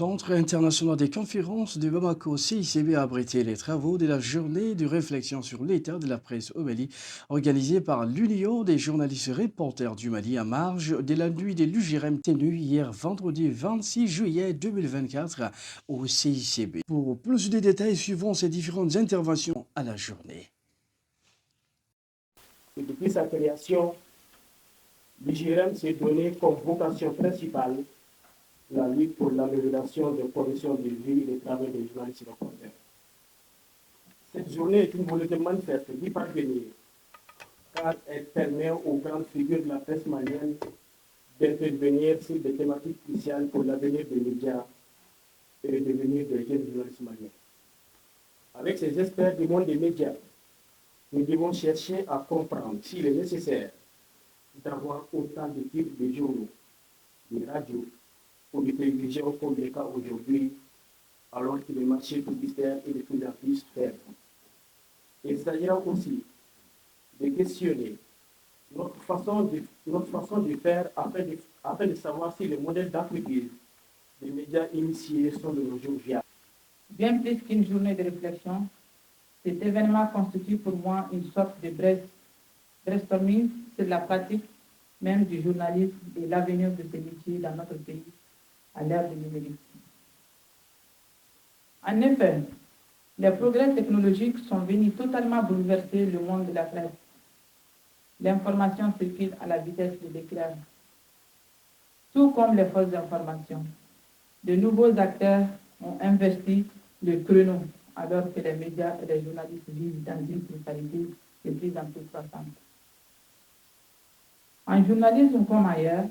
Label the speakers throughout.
Speaker 1: Centre international des conférences de Bamako, CICB, a abrité les travaux de la journée de réflexion sur l'état de la presse au Mali, organisée par l'Union des journalistes et reporters du Mali à marge de la nuit de l'UGRM tenue hier vendredi 26 juillet 2024 au CICB. Pour plus de détails, suivons ces différentes interventions à la journée.
Speaker 2: Depuis sa création, l'IGRM s'est donné comme vocation principale la lutte pour l'amélioration des conditions de vie et des travaux des journalistes et reporters. Cette journée est une volonté manifeste d'y parvenir, car elle permet aux grandes figures de la presse malienne d'intervenir sur des thématiques cruciales pour l'avenir des médias et le devenir des jeunes journalistes maliens. Avec ces experts du monde des médias, nous devons chercher à comprendre s'il est nécessaire d'avoir autant de types de journaux, de radios ou de télévision comme le cas aujourd'hui, alors que le marché publicitaire est de plus en plus faible. Il s'agira aussi de questionner notre façon de faire afin de savoir si les modèles d'entreprise des médias initiés sont de nos jours viables.
Speaker 3: Bien plus qu'une journée de réflexion, cet événement constitue pour moi une sorte de brainstorming sur la pratique même du journalisme et l'avenir de ce métier dans notre pays à l'ère du numérique. En effet, les progrès technologiques sont venus totalement bouleverser le monde de la presse. L'information circule à la vitesse de l'éclair, tout comme les fausses informations. De nouveaux acteurs ont investi le créneau alors que les médias et les journalistes vivent dans une précarité de plus en plus croissante. En journalisme comme ailleurs,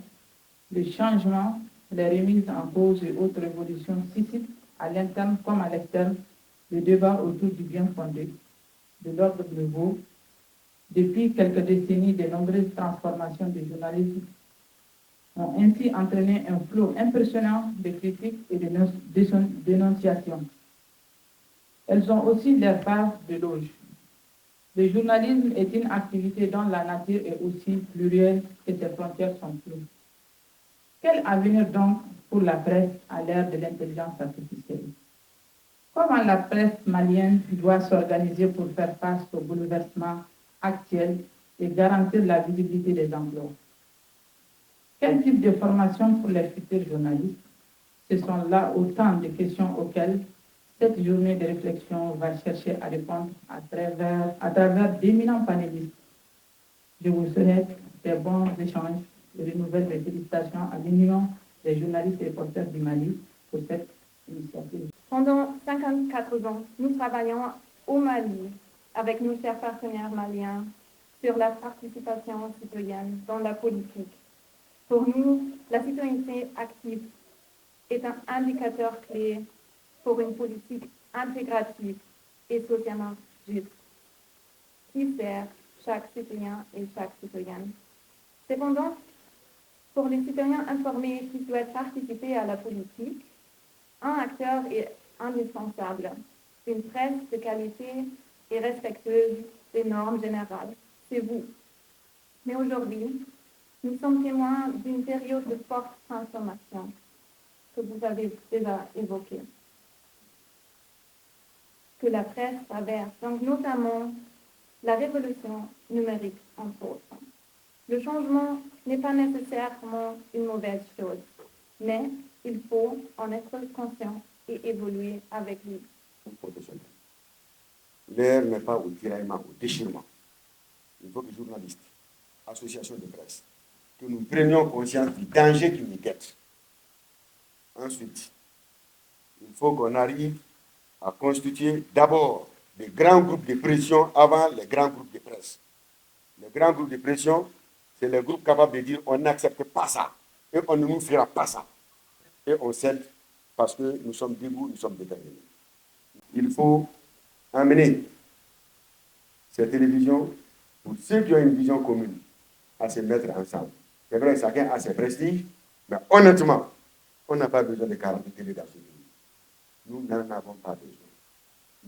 Speaker 3: le changement, les remises en cause et autres révolutions suscitent à l'interne comme à l'externe le débat autour du bien fondé, de l'ordre nouveau. Depuis quelques décennies, de nombreuses transformations du journalisme ont ainsi entraîné un flot impressionnant de critiques et de dénonciations. Elles ont aussi leur part d'éloges. Le journalisme est une activité dont la nature est aussi plurielle et ses frontières sont floues. Quel avenir donc pour la presse à l'ère de l'intelligence artificielle? Comment la presse malienne doit s'organiser pour faire face aux bouleversements actuels et garantir la visibilité des emplois? Quel type de formation pour les futurs journalistes? Ce sont là autant de questions auxquelles cette journée de réflexion va chercher à répondre à travers d'éminents panélistes. Je vous souhaite de bons échanges et de nouvelles félicitations à l'Union des journalistes et reporters du Mali pour cette initiative.
Speaker 4: Pendant 54 ans, nous travaillons au Mali avec nos chers partenaires maliens sur la participation citoyenne dans la politique. Pour nous, la citoyenneté active est un indicateur clé pour une politique intégrative et socialement juste, qui sert chaque citoyen et chaque citoyenne. Cependant, pour les citoyens informés qui souhaitent participer à la politique, un acteur est indispensable, une presse de qualité et respectueuse des normes générales. C'est vous. Mais aujourd'hui, nous sommes témoins d'une période de forte transformation que vous avez déjà évoquée, que la presse traverse, donc notamment la révolution numérique, entre autres. Le changement n'est pas nécessairement une mauvaise chose, mais il faut en être conscient et évoluer avec lui.
Speaker 5: L'heure n'est pas au tiraillement, au déchirement. Il faut que les journalistes, associations de presse, que nous prenions conscience du danger qui nous guette. Ensuite, il faut qu'on arrive à constituer d'abord des grands groupes de pression avant les grands groupes de presse. Les grands groupes de pression, c'est les groupes capables de dire on n'accepte pas ça et on ne nous fera pas ça. Et on cède parce que nous sommes debout, nous sommes déterminés. Il faut amener ces télévisions, pour ceux qui ont une vision commune, à se mettre ensemble. C'est vrai, chacun a ses prestiges, mais honnêtement, on n'a pas besoin de 40 télé dans ce pays. Nous n'en avons pas besoin.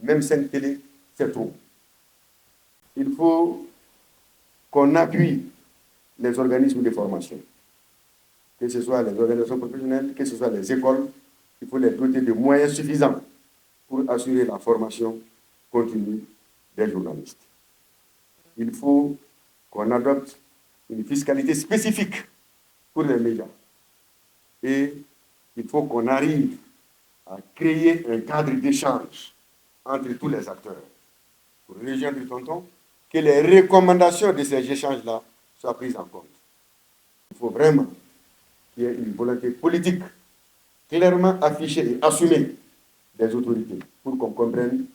Speaker 5: Même 5 télé, c'est trop. Il faut qu'on appuie les organismes de formation, que ce soit les organisations professionnelles, que ce soit les écoles, il faut les doter de moyens suffisants pour assurer la formation continue des journalistes. Il faut qu'on adopte une fiscalité spécifique pour les médias. Et il faut qu'on arrive à créer un cadre d'échange entre tous les acteurs pour rejoindre tonton, que les recommandations de ces échanges-là soient prises en compte. Il faut vraiment qu'il y ait une volonté politique clairement affichée et assumée des autorités pour qu'on comprenne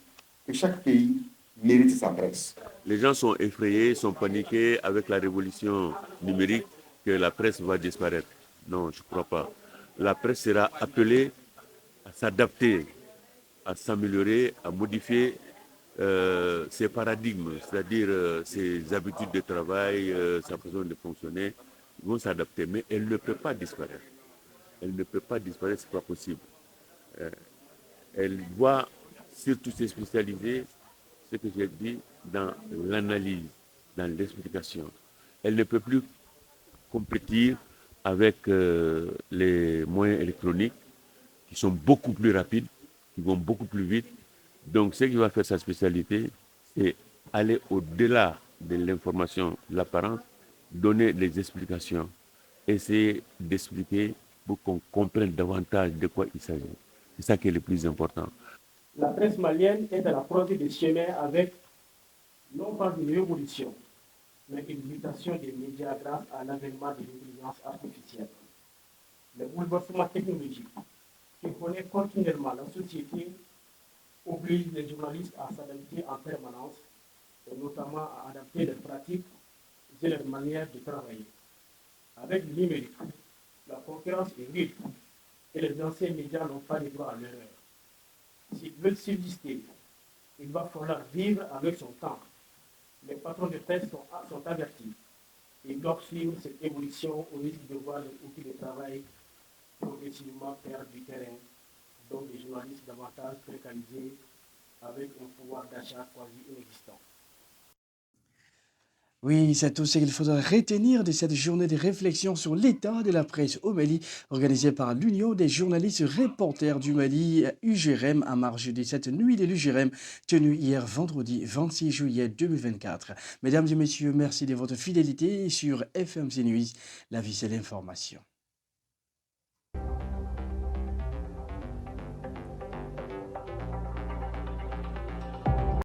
Speaker 5: que chaque pays mérite sa presse.
Speaker 6: Les gens sont effrayés, sont paniqués avec la révolution numérique que la presse va disparaître. Non, je ne crois pas. La presse sera appelée à s'adapter, à s'améliorer, à modifier ses paradigmes, c'est-à-dire ses habitudes de travail, sa façon de fonctionner. Ils vont s'adapter, mais elle ne peut pas disparaître. Elle ne peut pas disparaître, ce n'est pas possible. Elle doit surtout se spécialiser, ce que j'ai dit, dans l'analyse, dans l'explication. Elle ne peut plus compétir avec les moyens électroniques qui sont beaucoup plus rapides, qui vont beaucoup plus vite. Donc ce qui va faire sa spécialité, c'est aller au-delà de l'information, de l'apparence, donner des explications, essayer d'expliquer pour qu'on comprenne davantage de quoi il s'agit. C'est ça qui est le plus important.
Speaker 2: La presse malienne est à la croisée des chemins avec non pas une révolution, mais une mutation des médias grâce à l'avènement de l'intelligence artificielle. Le bouleversement technologique qui connaît continuellement la société oblige les journalistes à s'adapter en permanence, et notamment à adapter leurs pratiques et leur manière de travailler. Avec le numérique, la concurrence est rude et les anciens médias n'ont pas le droit à l'erreur. S'ils veulent subsister, il va falloir vivre avec son temps. Les patrons de presse sont avertis. Ils doivent suivre cette évolution au risque de voir leur outil de travail progressivement perdre du terrain, donc des journalistes davantage précarisés avec un pouvoir d'achat quasi inexistant.
Speaker 1: Oui, c'est tout ce qu'il faudra retenir de cette journée de réflexion sur l'état de la presse au Mali, organisée par l'Union des journalistes reporters du Mali, UGRM, à marge de cette nuit de l'UGRM, tenue hier vendredi 26 juillet 2024. Mesdames et messieurs, merci de votre fidélité sur FMC News. La vie, c'est l'information.